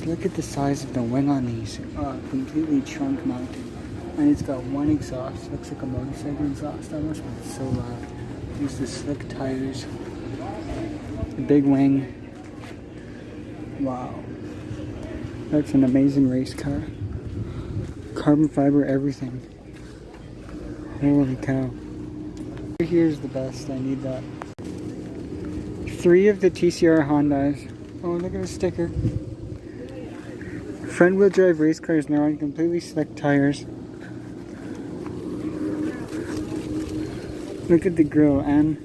look at the size of the wing on these. Completely trunk mounted. And it's got one exhaust. Looks like a motorcycle exhaust almost, but it's so loud. There's the slick tires. The big wing. Wow. That's an amazing race car. Carbon fiber, everything. Holy cow. Here's the best. I need that. 3 of the TCR Hyundais. Oh, look at the sticker. Front wheel drive race cars now on completely slick tires. Look at the grille, and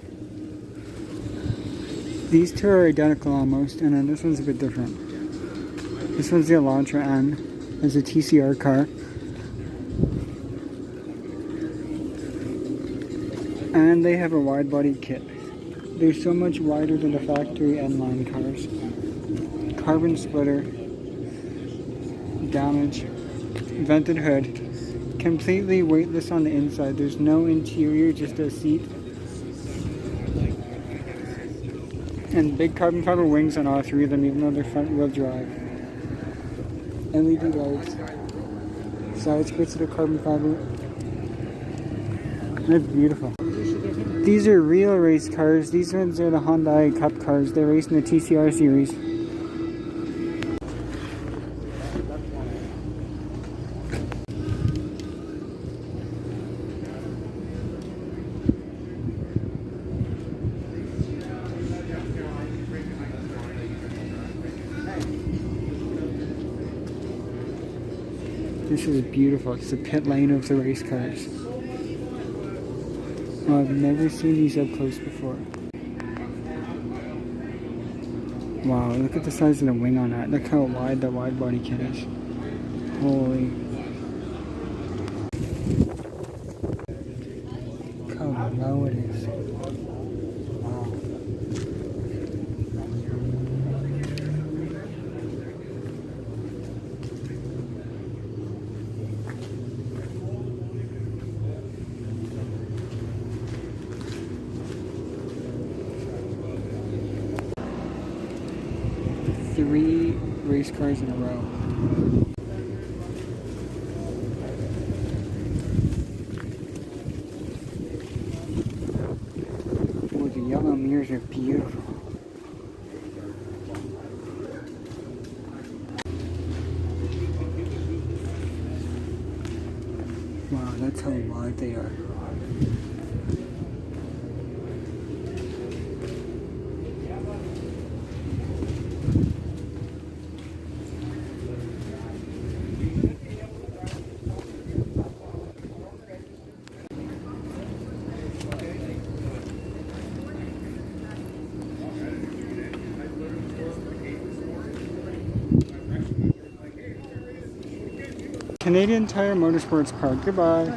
these two are identical almost, and then this one's a bit different. This one's the Elantra N. It's a TCR car. And they have a wide body kit. They're so much wider than the factory N-line cars. Carbon splitter. Damage. Vented hood. Completely weightless on the inside. There's no interior, just a seat. And big carbon fiber wings on all 3 of them, even though they're front wheel drive. LED lights. Side skirts that are carbon fiber. They're beautiful. These are real race cars. These ones are the Hyundai Cup cars. They race in the TCR series. This is beautiful. It's the pit lane of the race cars. Oh, I've never seen these up close before. Wow, look at the size of the wing on that. Look how wide the wide body kit is. Holy. Look how low it is. Wow. 3 race cars in a row. Oh, the yellow mirrors are beautiful. Wow, that's how wide they are. Canadian Tire Motorsports Park. Goodbye.